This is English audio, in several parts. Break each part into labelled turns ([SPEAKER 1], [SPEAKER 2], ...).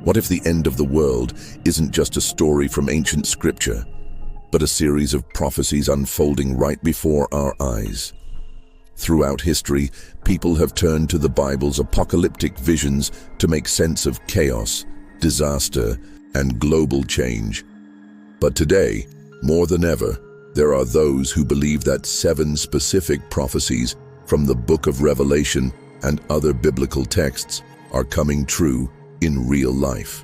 [SPEAKER 1] What if the end of the world isn't just a story from ancient scripture, but a series of prophecies unfolding right before our eyes? Throughout history, people have turned to the Bible's apocalyptic visions to make sense of chaos, disaster, and global change. But today, more than ever, there are those who believe that 7 specific prophecies from the Book of Revelation and other biblical texts are coming true in real life.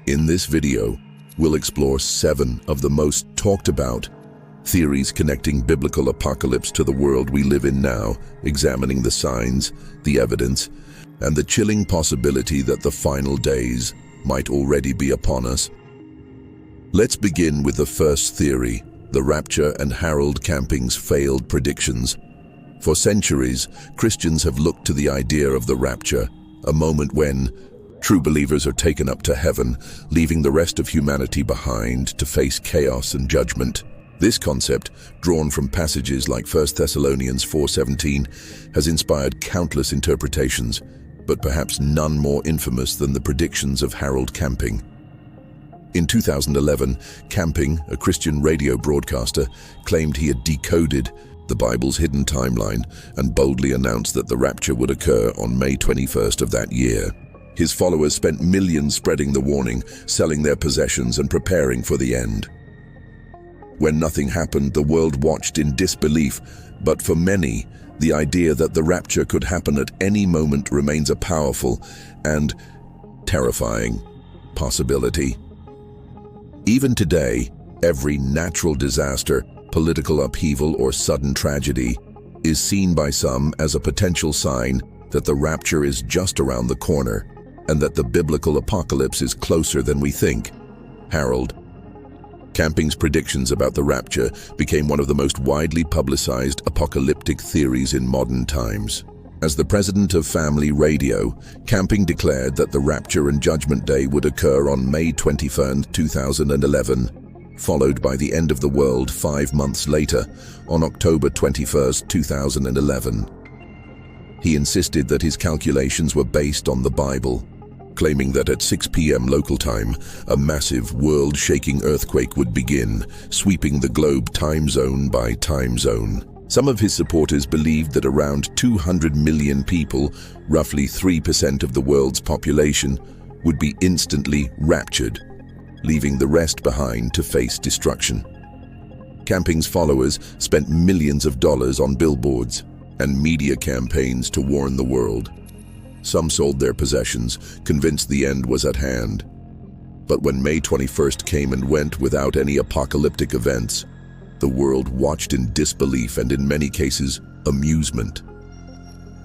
[SPEAKER 1] In this video, we'll explore 7 of the most talked about theories connecting biblical apocalypse to the world we live in now, examining the signs, the evidence, and the chilling possibility that the final days might already be upon us. Let's begin with the first theory, the rapture and Harold Camping's failed predictions. For centuries, Christians have looked to the idea of the rapture, a moment when true believers are taken up to heaven, leaving the rest of humanity behind to face chaos and judgment. This concept, drawn from passages like 1 Thessalonians 4:17, has inspired countless interpretations, but perhaps none more infamous than the predictions of Harold Camping. In 2011, Camping, a Christian radio broadcaster, claimed he had decoded the Bible's hidden timeline and boldly announced that the rapture would occur on May 21st of that year. His followers spent millions spreading the warning, selling their possessions and preparing for the end. When nothing happened, the world watched in disbelief, but for many, the idea that the rapture could happen at any moment remains a powerful and terrifying possibility. Even today, every natural disaster, political upheaval, or sudden tragedy is seen by some as a potential sign that the rapture is just around the corner and that the biblical apocalypse is closer than we think. Harold Camping's predictions about the rapture became one of the most widely publicized apocalyptic theories in modern times. As the president of Family Radio, Camping declared that the rapture and Judgment Day would occur on May 21, 2011, followed by the end of the world 5 months later, on October 21, 2011. He insisted that his calculations were based on the Bible, claiming that at 6 p.m. local time, a massive world-shaking earthquake would begin, sweeping the globe time zone by time zone. Some of his supporters believed that around 200 million people, roughly 3% of the world's population, would be instantly raptured, leaving the rest behind to face destruction. Camping's followers spent millions of dollars on billboards and media campaigns to warn the world. Some sold their possessions, convinced the end was at hand. But when May 21st came and went without any apocalyptic events, the world watched in disbelief and, in many cases, amusement.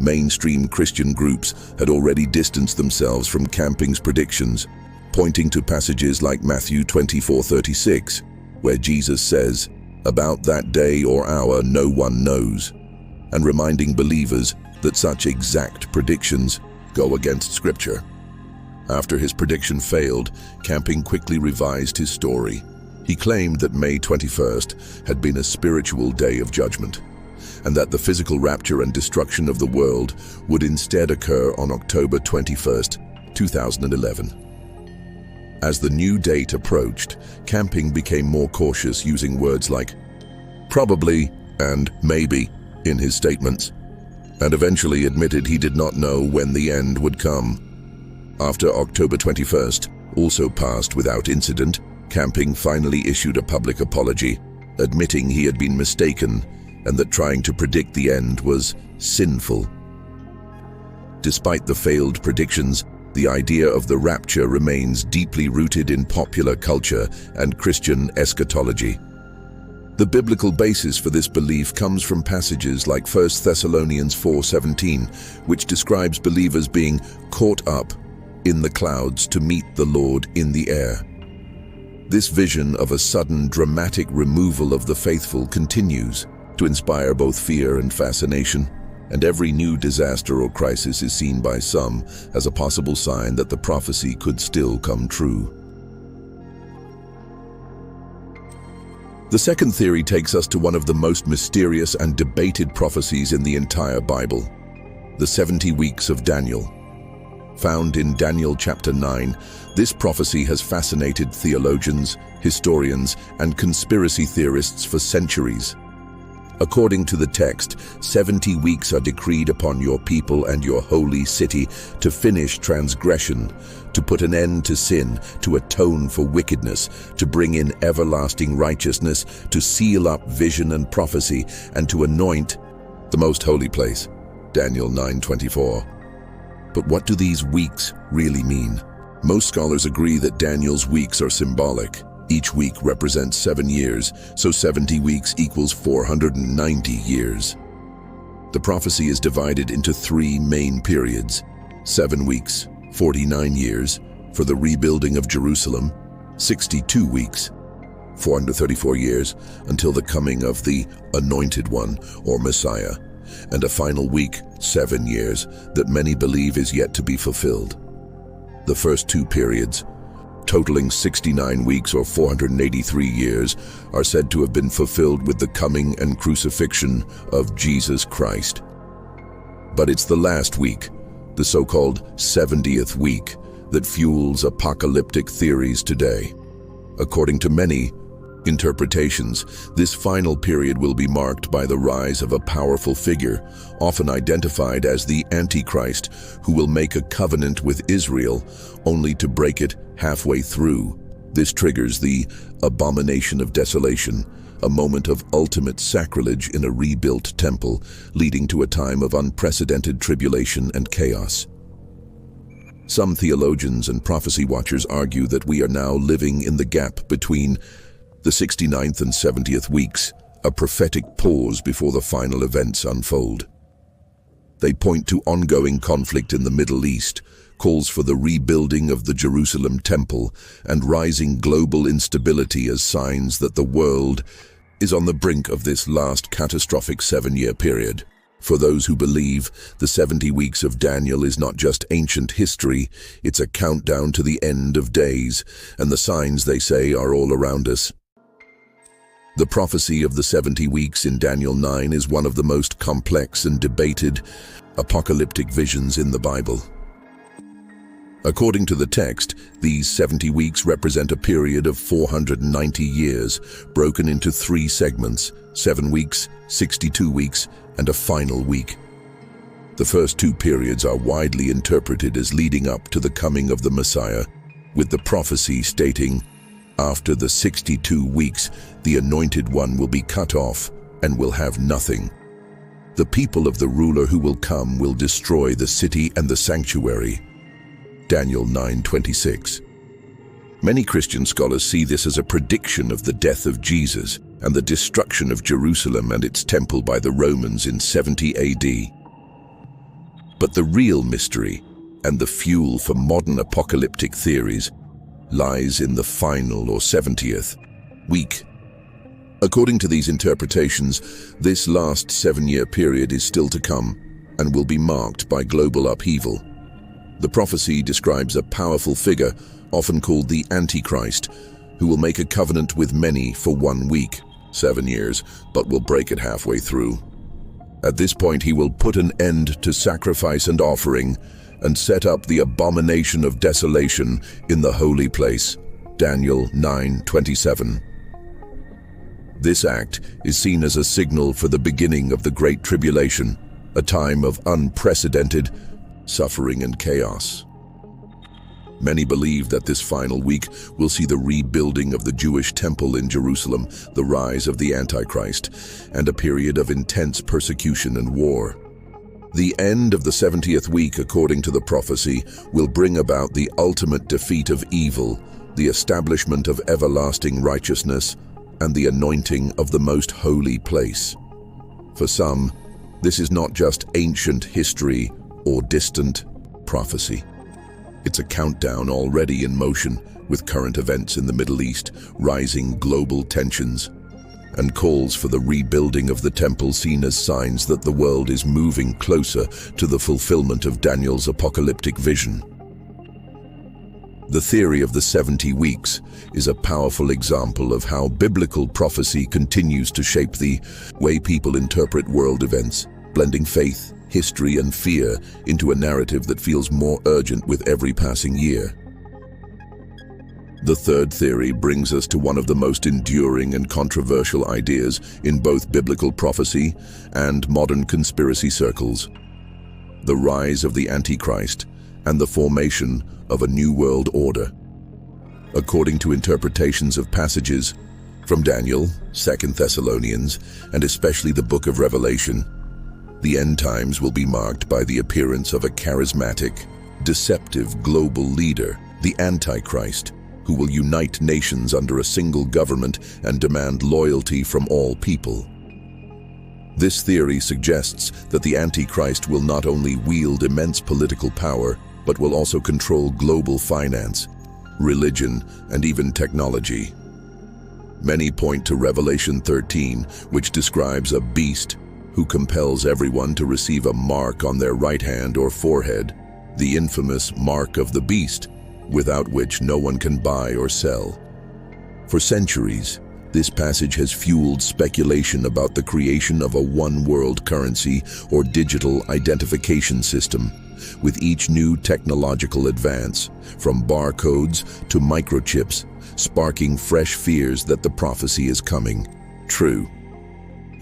[SPEAKER 1] Mainstream Christian groups had already distanced themselves from Camping's predictions, pointing to passages like Matthew 24:36, where Jesus says, "About that day or hour no one knows," and reminding believers that such exact predictions go against Scripture. After his prediction failed, Camping quickly revised his story. He claimed that May 21st had been a spiritual day of judgment, and that the physical rapture and destruction of the world would instead occur on October 21st, 2011. As the new date approached, Camping became more cautious, using words like probably and maybe in his statements, and eventually admitted he did not know when the end would come. After October 21st also passed without incident, Camping finally issued a public apology, admitting he had been mistaken and that trying to predict the end was sinful. Despite the failed predictions, the idea of the rapture remains deeply rooted in popular culture and Christian eschatology. The biblical basis for this belief comes from passages like 1 Thessalonians 4:17, which describes believers being caught up in the clouds to meet the Lord in the air. This vision of a sudden, dramatic removal of the faithful continues to inspire both fear and fascination, and every new disaster or crisis is seen by some as a possible sign that the prophecy could still come true. The second theory takes us to one of the most mysterious and debated prophecies in the entire Bible, the 70 weeks of Daniel. Found in Daniel chapter 9, this prophecy has fascinated theologians, historians, and conspiracy theorists for centuries. According to the text, 70 weeks are decreed upon your people and your holy city to finish transgression, to put an end to sin, to atone for wickedness, to bring in everlasting righteousness, to seal up vision and prophecy, and to anoint the most holy place. Daniel 9:24. But what do these weeks really mean? Most scholars agree that Daniel's weeks are symbolic. Each week represents 7 years, so 70 weeks equals 490 years. The prophecy is divided into 3 main periods: 7 weeks, 49 years, for the rebuilding of Jerusalem; 62 weeks, 434 years, until the coming of the Anointed One, or Messiah; and a final week, 7 years, that many believe is yet to be fulfilled. The first 2 periods, totaling 69 weeks or 483 years, are said to have been fulfilled with the coming and crucifixion of Jesus Christ. But it's the last week, the so-called 70th week, that fuels apocalyptic theories today. According to many interpretations, this final period will be marked by the rise of a powerful figure, often identified as the Antichrist, who will make a covenant with Israel, only to break it halfway through. This triggers the abomination of desolation, a moment of ultimate sacrilege in a rebuilt temple, leading to a time of unprecedented tribulation and chaos. Some theologians and prophecy watchers argue that we are now living in the gap between the 69th and 70th weeks, a prophetic pause before the final events unfold. They point to ongoing conflict in the Middle East, calls for the rebuilding of the Jerusalem temple, and rising global instability as signs that the world is on the brink of this last catastrophic 7-year period. For those who believe, the 70 weeks of Daniel is not just ancient history, it's a countdown to the end of days, and the signs, they say, are all around us. The prophecy of the 70 weeks in Daniel 9 is one of the most complex and debated apocalyptic visions in the Bible. According to the text, these 70 weeks represent a period of 490 years, broken into 3 segments: 7 weeks, 62 weeks, and a final week. The first 2 periods are widely interpreted as leading up to the coming of the Messiah, with the prophecy stating, "After the 62 weeks, the Anointed One will be cut off and will have nothing. The people of the ruler who will come will destroy the city and the sanctuary." Daniel 9:26. Many Christian scholars see this as a prediction of the death of Jesus and the destruction of Jerusalem and its temple by the Romans in 70 AD. But the real mystery and the fuel for modern apocalyptic theories lies in the final or 70th week. According to these interpretations, this last 7-year period is still to come and will be marked by global upheaval. The prophecy describes a powerful figure, often called the Antichrist, who will make a covenant with many for 1 week, 7 years, but will break it halfway through. At this point, he will put an end to sacrifice and offering and set up the abomination of desolation in the holy place. Daniel 9:27. This act is seen as a signal for the beginning of the Great Tribulation, a time of unprecedented suffering and chaos. Many believe that this final week will see the rebuilding of the Jewish temple in Jerusalem, the rise of the Antichrist, and a period of intense persecution and war. The end of the 70th week, according to the prophecy, will bring about the ultimate defeat of evil, the establishment of everlasting righteousness, and the anointing of the most holy place. For some, this is not just ancient history or distant prophecy. It's a countdown already in motion, with current events in the Middle East, rising global tensions, and calls for the rebuilding of the temple seen as signs that the world is moving closer to the fulfillment of Daniel's apocalyptic vision. The theory of the 70 weeks is a powerful example of how biblical prophecy continues to shape the way people interpret world events, blending faith, history, and fear into a narrative that feels more urgent with every passing year. The third theory brings us to one of the most enduring and controversial ideas in both biblical prophecy and modern conspiracy circles: the rise of the Antichrist and the formation of a new world order. According to interpretations of passages from Daniel, 2 Thessalonians, and especially the book of Revelation, the end times will be marked by the appearance of a charismatic, deceptive global leader, the Antichrist, who will unite nations under a single government and demand loyalty from all people. This theory suggests that the Antichrist will not only wield immense political power, but will also control global finance, religion, and even technology. Many point to Revelation 13, which describes a beast who compels everyone to receive a mark on their right hand or forehead, the infamous mark of the beast, without which no one can buy or sell. For centuries, this passage has fueled speculation about the creation of a one-world currency or digital identification system, with each new technological advance, from barcodes to microchips, sparking fresh fears that the prophecy is coming true.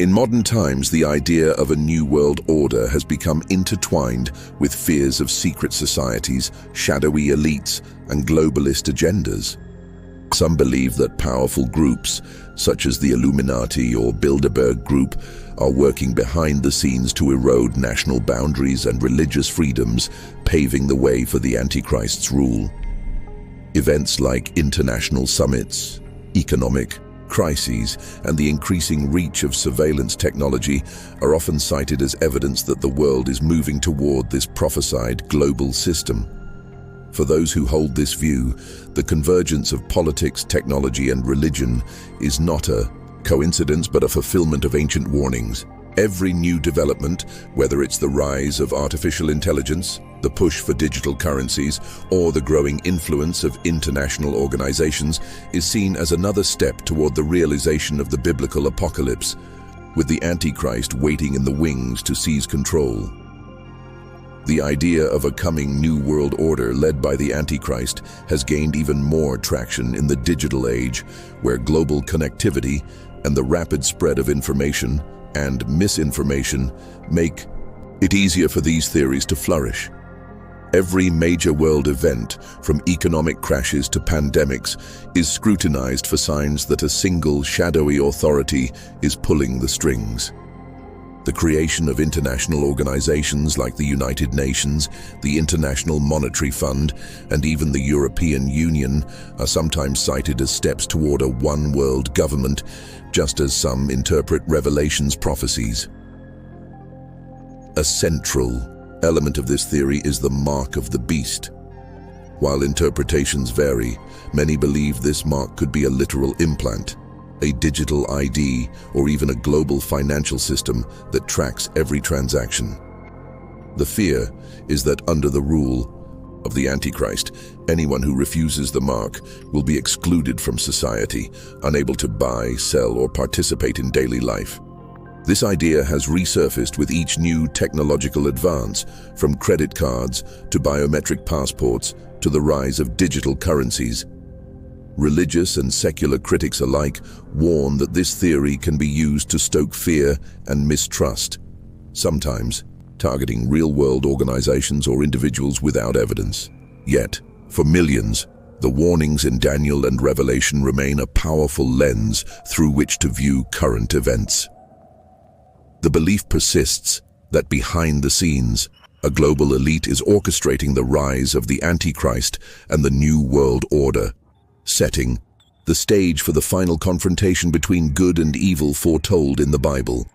[SPEAKER 1] In modern times, the idea of a new world order has become intertwined with fears of secret societies, shadowy elites, and globalist agendas. Some believe that powerful groups, such as the Illuminati or Bilderberg Group, are working behind the scenes to erode national boundaries and religious freedoms, paving the way for the Antichrist's rule. Events like international summits, economic crises, and the increasing reach of surveillance technology are often cited as evidence that the world is moving toward this prophesied global system. For those who hold this view, the convergence of politics, technology, and religion is not a coincidence but a fulfillment of ancient warnings. Every new development, whether it's the rise of artificial intelligence, the push for digital currencies, or the growing influence of international organizations, is seen as another step toward the realization of the biblical apocalypse, with the Antichrist waiting in the wings to seize control. The idea of a coming new world order led by the Antichrist has gained even more traction in the digital age, where global connectivity and the rapid spread of information and misinformation make it easier for these theories to flourish. Every major world event, from economic crashes to pandemics, is scrutinized for signs that a single shadowy authority is pulling the strings. The creation of international organizations like the United Nations, the International Monetary Fund, and even the European Union are sometimes cited as steps toward a one-world government, just as some interpret Revelation's prophecies. A central element of this theory is the mark of the beast. While interpretations vary, many believe this mark could be a literal implant, a digital ID, or even a global financial system that tracks every transaction. The fear is that under the rule of the Antichrist, anyone who refuses the mark will be excluded from society, unable to buy, sell, or participate in daily life. This idea has resurfaced with each new technological advance, from credit cards to biometric passports to the rise of digital currencies. Religious and secular critics alike warn that this theory can be used to stoke fear and mistrust, sometimes targeting real-world organizations or individuals without evidence. Yet, for millions, the warnings in Daniel and Revelation remain a powerful lens through which to view current events. The belief persists that behind the scenes, a global elite is orchestrating the rise of the Antichrist and the New World Order, setting the stage for the final confrontation between good and evil foretold in the Bible.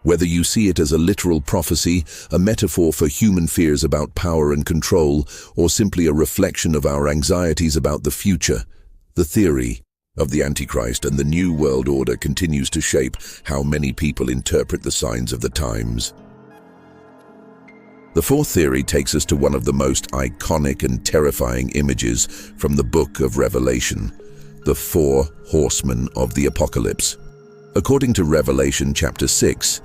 [SPEAKER 1] Whether you see it as a literal prophecy, a metaphor for human fears about power and control, or simply a reflection of our anxieties about the future, the theory of the Antichrist and the New World Order continues to shape how many people interpret the signs of the times. The fourth theory takes us to one of the most iconic and terrifying images from the book of Revelation, the 4 horsemen of the apocalypse. According to Revelation chapter 6,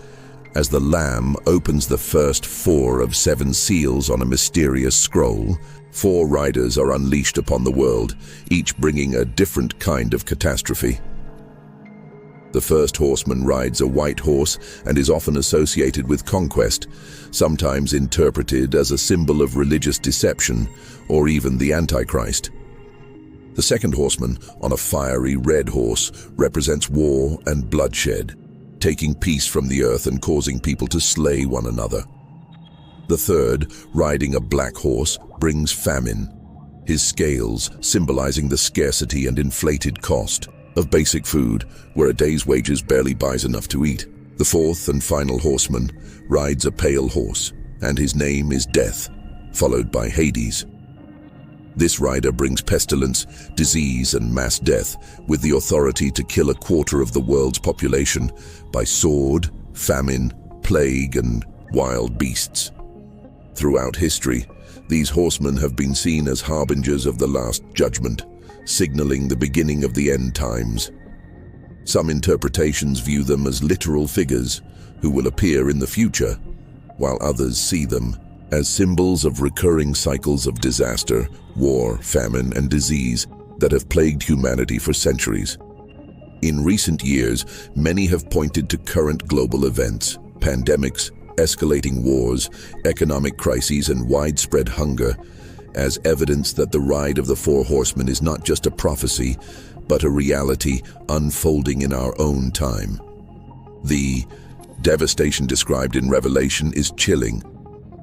[SPEAKER 1] As the Lamb opens the first 4 of 7 seals on a mysterious scroll, 4 riders are unleashed upon the world, each bringing a different kind of catastrophe. The first horseman rides a white horse and is often associated with conquest, sometimes interpreted as a symbol of religious deception or even the Antichrist. The second horseman, on a fiery red horse, represents war and bloodshed, taking peace from the earth and causing people to slay one another. The third, riding a black horse, brings famine, his scales symbolizing the scarcity and inflated cost of basic food, where a day's wages barely buys enough to eat. The fourth and final horseman rides a pale horse, and his name is Death, followed by Hades. This rider brings pestilence, disease, and mass death, with the authority to kill 1/4 of the world's population by sword, famine, plague, and wild beasts. Throughout history, these horsemen have been seen as harbingers of the Last Judgment, signaling the beginning of the end times. Some interpretations view them as literal figures who will appear in the future, while others see them as symbols of recurring cycles of disaster, war, famine, and disease that have plagued humanity for centuries. In recent years, many have pointed to current global events, pandemics, escalating wars, economic crises, and widespread hunger, as evidence that the ride of the 4 horsemen is not just a prophecy, but a reality unfolding in our own time. The devastation described in Revelation is chilling.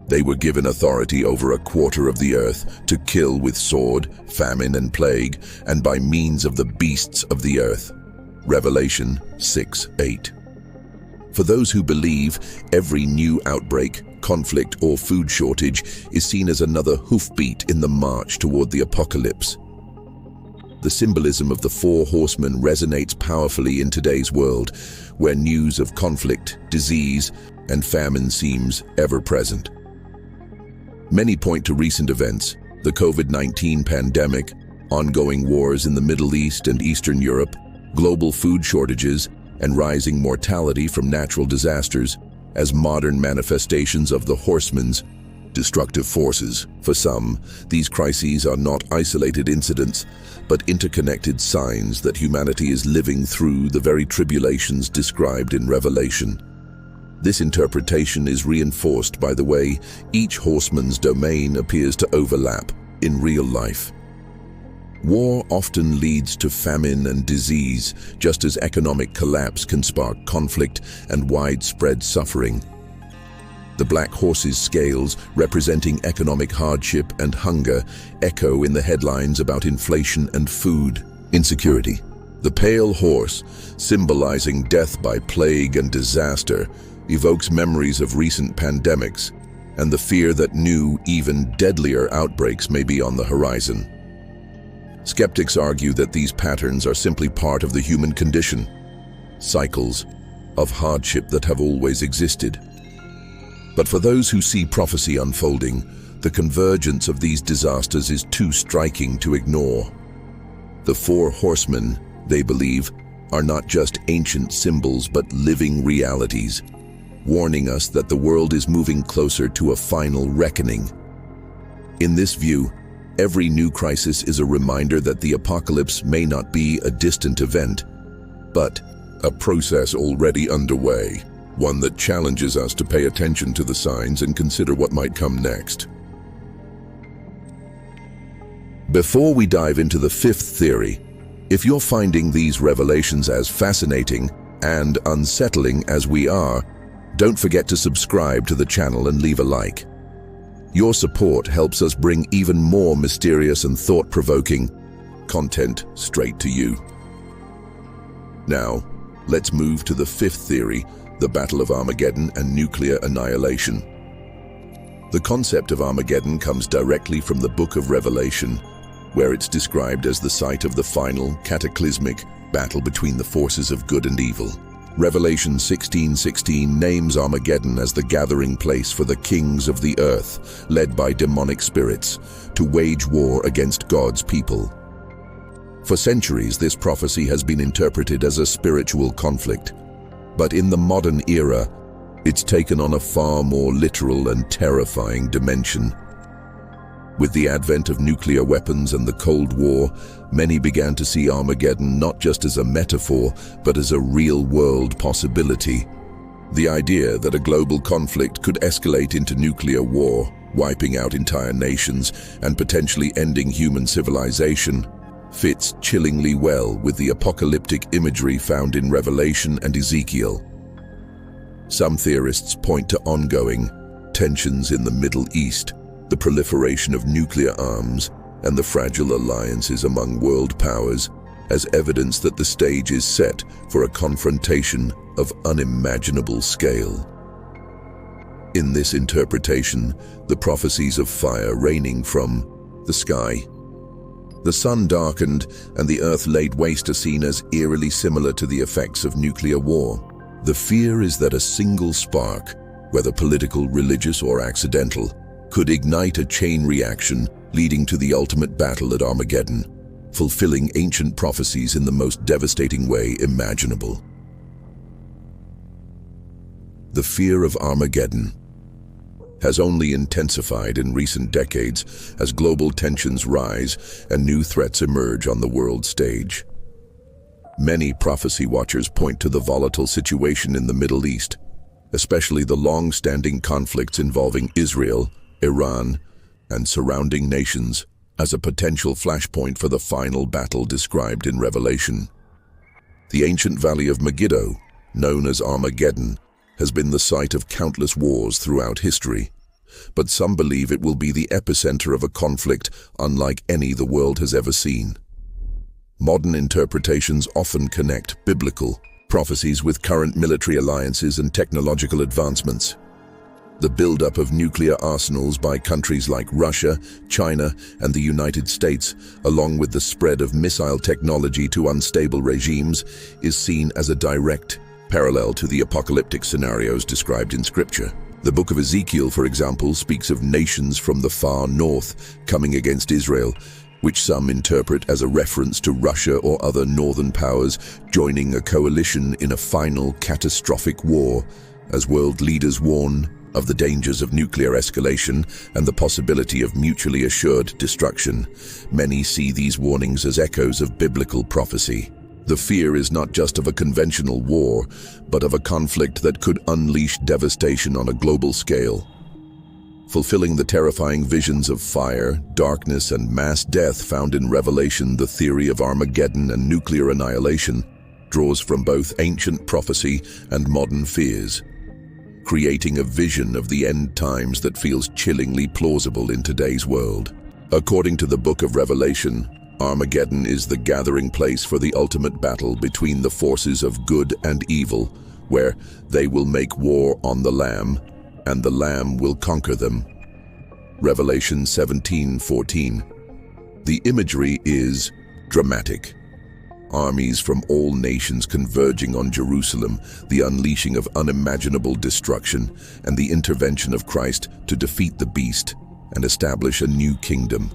[SPEAKER 1] They were given authority over 1/4 of the earth to kill with sword, famine, and plague, and by means of the beasts of the earth. Revelation 6:8. For those who believe, every new outbreak, conflict, or food shortage is seen as another hoofbeat in the march toward the apocalypse. The symbolism of the 4 horsemen resonates powerfully in today's world, where news of conflict, disease, and famine seems ever present. Many point to recent events, the COVID-19 pandemic, ongoing wars in the Middle East and Eastern Europe, global food shortages, and rising mortality from natural disasters as modern manifestations of the horsemen's destructive forces. For some, these crises are not isolated incidents, but interconnected signs that humanity is living through the very tribulations described in Revelation. This interpretation is reinforced by the way each horseman's domain appears to overlap in real life. War often leads to famine and disease, just as economic collapse can spark conflict and widespread suffering. The black horse's scales, representing economic hardship and hunger, echo in the headlines about inflation and food insecurity. The pale horse, symbolizing death by plague and disaster, evokes memories of recent pandemics and the fear that new, even deadlier outbreaks may be on the horizon. Skeptics argue that these patterns are simply part of the human condition, cycles of hardship that have always existed. But for those who see prophecy unfolding, the convergence of these disasters is too striking to ignore. The 4 horsemen, they believe, are not just ancient symbols but living realities, warning us that the world is moving closer to a final reckoning. In this view, every new crisis is a reminder that the apocalypse may not be a distant event, but a process already underway, one that challenges us to pay attention to the signs and consider what might come next. Before we dive into the 5th theory, if you're finding these revelations as fascinating and unsettling as we are, don't forget to subscribe to the channel and leave a like. Your support helps us bring even more mysterious and thought-provoking content straight to you. Now, let's move to the 5th theory, the Battle of Armageddon and nuclear annihilation. The concept of Armageddon comes directly from the book of Revelation, where it's described as the site of the final, cataclysmic battle between the forces of good and evil. Revelation 16:16 names Armageddon as the gathering place for the kings of the earth, led by demonic spirits, to wage war against God's people. For centuries, this prophecy has been interpreted as a spiritual conflict. But in the modern era, It's taken on a far more literal and terrifying dimension. With the advent of nuclear weapons and the Cold War, many began to see Armageddon not just as a metaphor, but as a real-world possibility. The idea that a global conflict could escalate into nuclear war, wiping out entire nations and potentially ending human civilization, fits chillingly well with the apocalyptic imagery found in Revelation and Ezekiel. Some theorists point to ongoing tensions in the Middle East, the proliferation of nuclear arms, and the fragile alliances among world powers as evidence that the stage is set for a confrontation of unimaginable scale. In this interpretation, the prophecies of fire raining from the sky, the sun darkened and the earth laid waste are seen as eerily similar to the effects of nuclear war. The fear is that a single spark, whether political, religious, or accidental, could ignite a chain reaction leading to the ultimate battle at Armageddon, fulfilling ancient prophecies in the most devastating way imaginable. The fear of Armageddon has only intensified in recent decades as global tensions rise and new threats emerge on the world stage. Many prophecy watchers point to the volatile situation in the Middle East, especially the long-standing conflicts involving Israel, Iran, and surrounding nations, as a potential flashpoint for the final battle described in Revelation. The ancient valley of Megiddo, known as Armageddon, has been the site of countless wars throughout history, but some believe it will be the epicenter of a conflict unlike any the world has ever seen. Modern interpretations often connect biblical prophecies with current military alliances and technological advancements. The buildup of nuclear arsenals by countries like Russia, China, and the United States, along with the spread of missile technology to unstable regimes, is seen as a direct parallel to the apocalyptic scenarios described in Scripture. The book of Ezekiel, for example, speaks of nations from the far north coming against Israel, which some interpret as a reference to Russia or other northern powers joining a coalition in a final catastrophic war, as world leaders warn of the dangers of nuclear escalation and the possibility of mutually assured destruction. Many see these warnings as echoes of biblical prophecy. The fear is not just of a conventional war, but of a conflict that could unleash devastation on a global scale. Fulfilling the terrifying visions of fire, darkness, and mass death found in Revelation, the theory of Armageddon and nuclear annihilation draws from both ancient prophecy and modern fears, creating a vision of the end times that feels chillingly plausible in today's world. According to the book of Revelation, Armageddon is the gathering place for the ultimate battle between the forces of good and evil, where they will make war on the Lamb, and the Lamb will conquer them. Revelation 17:14. The imagery is dramatic. Armies from all nations converging on Jerusalem, the unleashing of unimaginable destruction, and the intervention of Christ to defeat the beast and establish a new kingdom.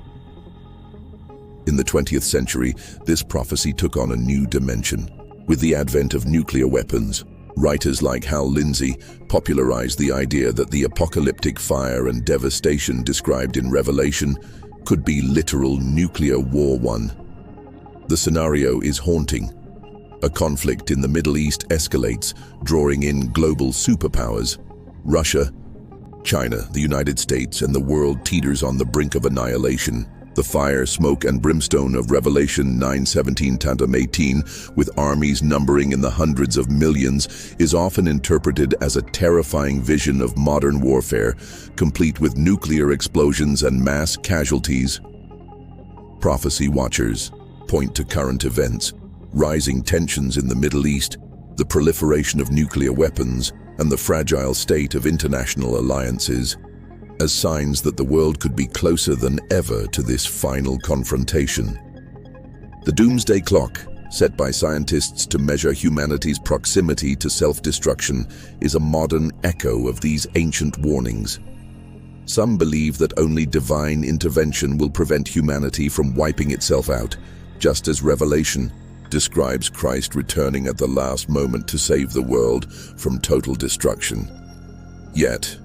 [SPEAKER 1] In the 20th century, this prophecy took on a new dimension. With the advent of nuclear weapons, writers like Hal Lindsey popularized the idea that the apocalyptic fire and devastation described in Revelation could be literal nuclear war one. The scenario is haunting. A conflict in the Middle East escalates, drawing in global superpowers. Russia, China, the United States, and the world teeters on the brink of annihilation. The fire, smoke, and brimstone of Revelation 9:17-18, with armies numbering in the hundreds of millions, is often interpreted as a terrifying vision of modern warfare, complete with nuclear explosions and mass casualties. Prophecy watchers point to current events, rising tensions in the Middle East, the proliferation of nuclear weapons, and the fragile state of international alliances, as signs that the world could be closer than ever to this final confrontation. The doomsday clock, set by scientists to measure humanity's proximity to self-destruction, is a modern echo of these ancient warnings. Some believe that only divine intervention will prevent humanity from wiping itself out, just as Revelation describes Christ returning at the last moment to save the world from total destruction. Yet,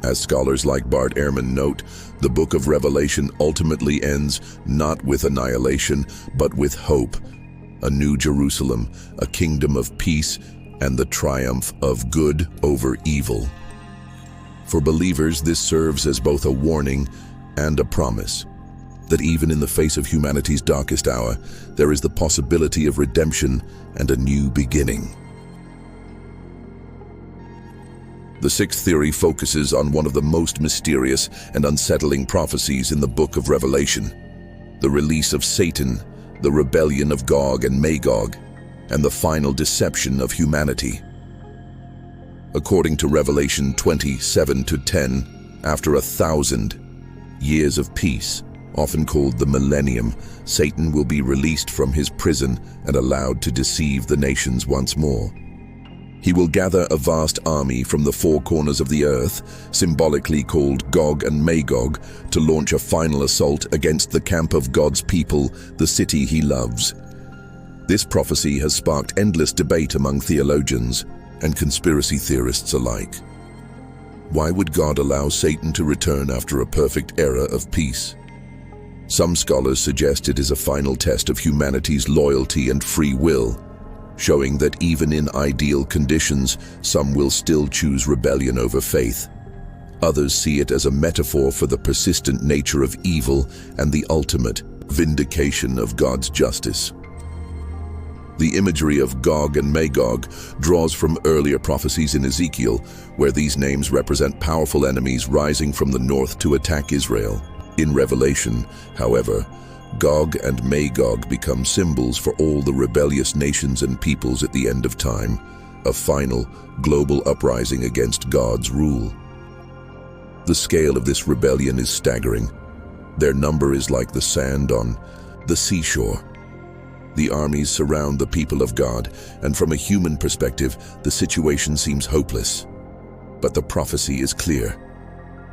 [SPEAKER 1] as scholars like Bart Ehrman note, the book of Revelation ultimately ends not with annihilation, but with hope, a new Jerusalem, a kingdom of peace, and the triumph of good over evil. For believers, this serves as both a warning and a promise that even in the face of humanity's darkest hour, there is the possibility of redemption and a new beginning. The sixth theory focuses on one of the most mysterious and unsettling prophecies in the book of Revelation: the release of Satan, the rebellion of Gog and Magog, and the final deception of humanity. According to Revelation 27-10, after 1,000 years of peace, often called the millennium, Satan will be released from his prison and allowed to deceive the nations once more. He will gather a vast army from the four corners of the earth, symbolically called Gog and Magog, to launch a final assault against the camp of God's people, the city he loves. This prophecy has sparked endless debate among theologians and conspiracy theorists alike. Why would God allow Satan to return after a perfect era of peace? Some scholars suggest it is a final test of humanity's loyalty and free will, showing that even in ideal conditions, some will still choose rebellion over faith. Others see it as a metaphor for the persistent nature of evil and the ultimate vindication of God's justice. The imagery of Gog and Magog draws from earlier prophecies in Ezekiel, where these names represent powerful enemies rising from the north to attack Israel. In Revelation, however, Gog and Magog become symbols for all the rebellious nations and peoples at the end of time, a final, global uprising against God's rule. The scale of this rebellion is staggering. Their number is like the sand on the seashore. The armies surround the people of God, and from a human perspective, the situation seems hopeless. But the prophecy is clear.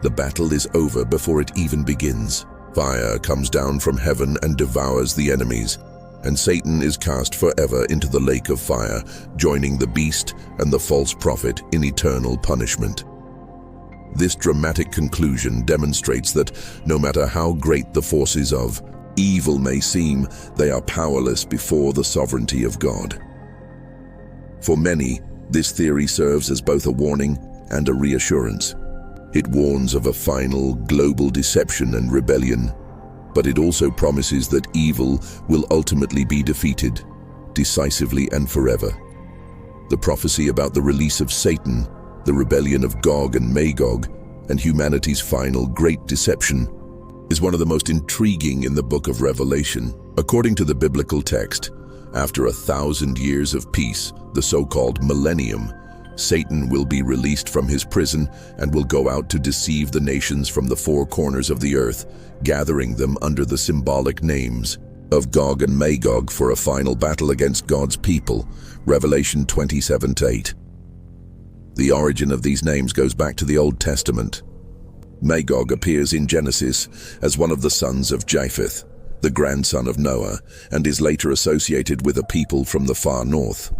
[SPEAKER 1] The battle is over before it even begins. Fire comes down from heaven and devours the enemies, and Satan is cast forever into the lake of fire, joining the beast and the false prophet in eternal punishment. This dramatic conclusion demonstrates that no matter how great the forces of evil may seem, they are powerless before the sovereignty of God. For many, this theory serves as both a warning and a reassurance. It warns of a final, global deception and rebellion, but it also promises that evil will ultimately be defeated, decisively and forever. The prophecy about the release of Satan, the rebellion of Gog and Magog, and humanity's final great deception is one of the most intriguing in the book of Revelation. According to the biblical text, after 1,000 years of peace, the so-called millennium, Satan will be released from his prison and will go out to deceive the nations from the four corners of the earth, gathering them under the symbolic names of Gog and Magog for a final battle against God's people. Revelation 27:8. The origin of these names goes back to the Old Testament. Magog appears in Genesis as one of the sons of Japheth, the grandson of Noah, and is later associated with a people from the far north.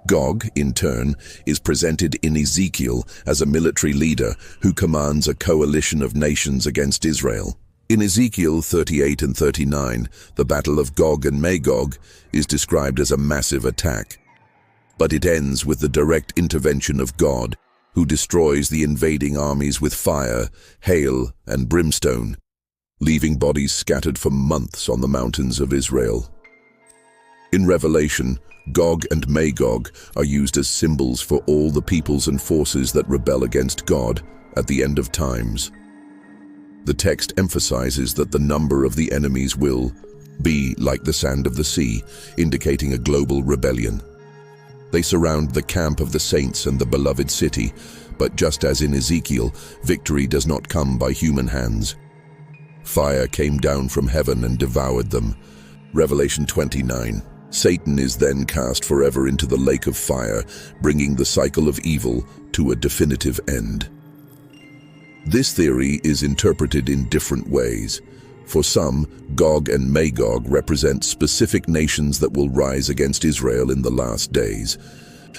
[SPEAKER 1] Gog, in turn, is presented in Ezekiel as a military leader who commands a coalition of nations against Israel. In Ezekiel 38 and 39, the Battle of Gog and Magog is described as a massive attack. But it ends with the direct intervention of God, who destroys the invading armies with fire, hail, and brimstone, leaving bodies scattered for months on the mountains of Israel. In Revelation, Gog and Magog are used as symbols for all the peoples and forces that rebel against God at the end of times. The text emphasizes that the number of the enemies will be like the sand of the sea, indicating a global rebellion. They surround the camp of the saints and the beloved city, but just as in Ezekiel, victory does not come by human hands. Fire came down from heaven and devoured them. Revelation 29. Satan is then cast forever into the lake of fire, bringing the cycle of evil to a definitive end. This theory is interpreted in different ways. For some, Gog and Magog represent specific nations that will rise against Israel in the last days,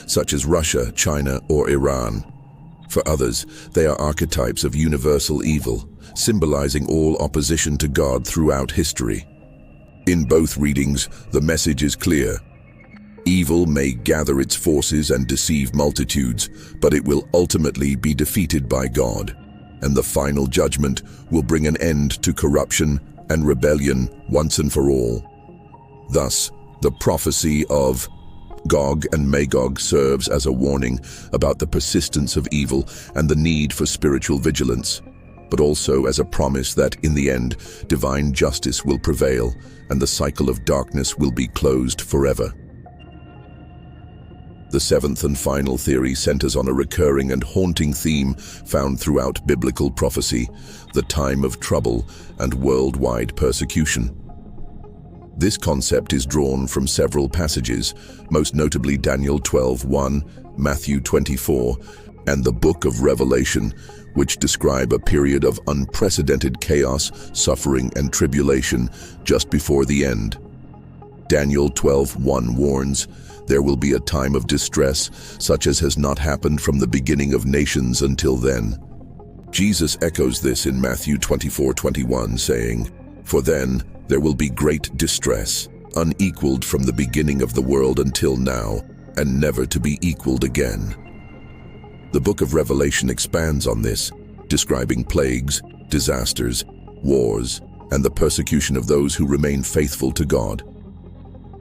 [SPEAKER 1] such as Russia, China, or Iran. For others, they are archetypes of universal evil, symbolizing all opposition to God throughout history. In both readings, the message is clear. Evil may gather its forces and deceive multitudes, but it will ultimately be defeated by God, and the final judgment will bring an end to corruption and rebellion once and for all. Thus, the prophecy of Gog and Magog serves as a warning about the persistence of evil and the need for spiritual vigilance, but also as a promise that, in the end, divine justice will prevail and the cycle of darkness will be closed forever. The seventh and final theory centers on a recurring and haunting theme found throughout biblical prophecy: the time of trouble and worldwide persecution. This concept is drawn from several passages, most notably Daniel 12:1, Matthew 24, and the Book of Revelation, which describe a period of unprecedented chaos, suffering, and tribulation just before the end. Daniel 12:1 warns, "There will be a time of distress, such as has not happened from the beginning of nations until then." Jesus echoes this in Matthew 24:21, saying, "For then there will be great distress, unequaled from the beginning of the world until now, and never to be equaled again." The Book of Revelation expands on this, describing plagues, disasters, wars, and the persecution of those who remain faithful to God.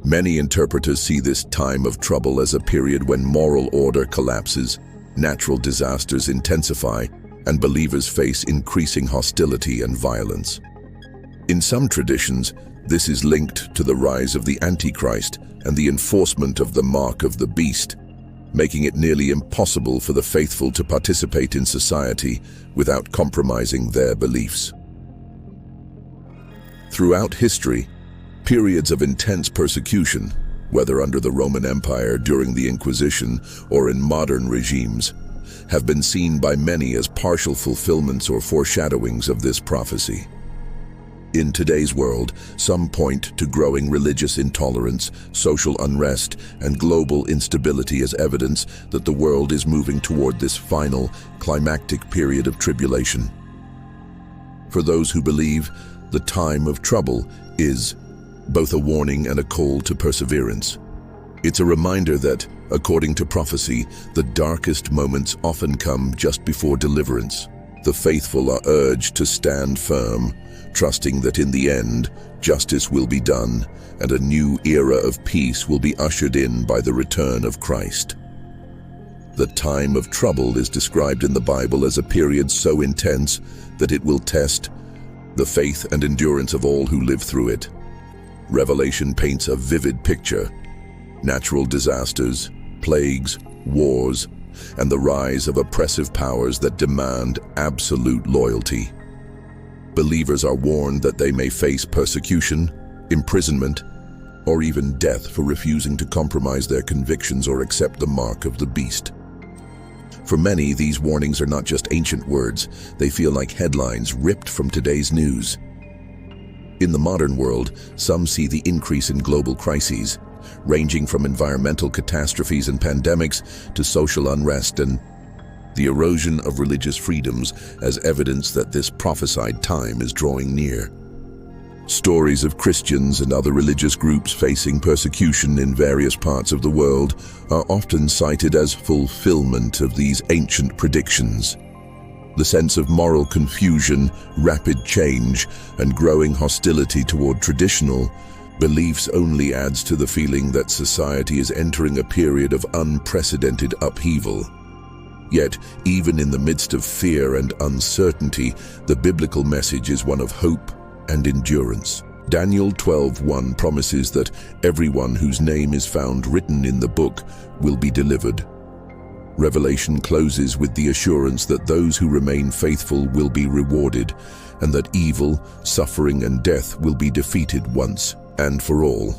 [SPEAKER 1] Many interpreters see this time of trouble as a period when moral order collapses, natural disasters intensify, and believers face increasing hostility and violence. In some traditions, this is linked to the rise of the Antichrist and the enforcement of the mark of the beast, making it nearly impossible for the faithful to participate in society without compromising their beliefs. Throughout history, periods of intense persecution, whether under the Roman Empire, during the Inquisition, or in modern regimes, have been seen by many as partial fulfillments or foreshadowings of this prophecy. In today's world, some point to growing religious intolerance, social unrest, and global instability as evidence that the world is moving toward this final, climactic period of tribulation. For those who believe, the time of trouble is both a warning and a call to perseverance. It's a reminder that, according to prophecy, the darkest moments often come just before deliverance. The faithful are urged to stand firm, trusting that in the end, justice will be done and a new era of peace will be ushered in by the return of Christ. The time of trouble is described in the Bible as a period so intense that it will test the faith and endurance of all who live through it. Revelation paints a vivid picture: natural disasters, plagues, wars, and the rise of oppressive powers that demand absolute loyalty. Believers are warned that they may face persecution, imprisonment, or even death for refusing to compromise their convictions or accept the mark of the beast. For many, these warnings are not just ancient words, they feel like headlines ripped from today's news. In the modern world, some see the increase in global crises, ranging from environmental catastrophes and pandemics to social unrest and the erosion of religious freedoms as evidence that this prophesied time is drawing near. Stories of Christians and other religious groups facing persecution in various parts of the world are often cited as fulfillment of these ancient predictions. The sense of moral confusion, rapid change, and growing hostility toward traditional beliefs only adds to the feeling that society is entering a period of unprecedented upheaval. Yet, even in the midst of fear and uncertainty, the biblical message is one of hope and endurance. Daniel 12:1 promises that everyone whose name is found written in the book will be delivered. Revelation closes with the assurance that those who remain faithful will be rewarded, and that evil, suffering, and death will be defeated once and for all.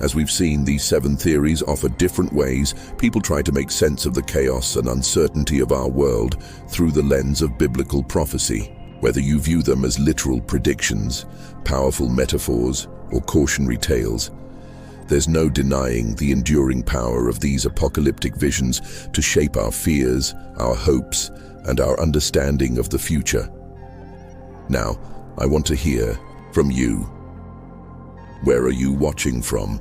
[SPEAKER 1] As we've seen, these 7 theories offer different ways people try to make sense of the chaos and uncertainty of our world through the lens of biblical prophecy. Whether you view them as literal predictions, powerful metaphors, or cautionary tales, There's no denying the enduring power of these apocalyptic visions to shape our fears, our hopes, and our understanding of the future. Now, I want to hear from you. Where are you watching from?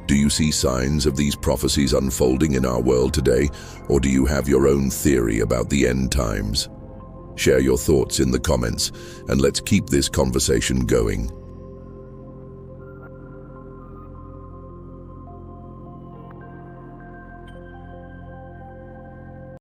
[SPEAKER 1] Do you see signs of these prophecies unfolding in our world today, or do you have your own theory about the end times? Share your thoughts in the comments, and let's keep this conversation going.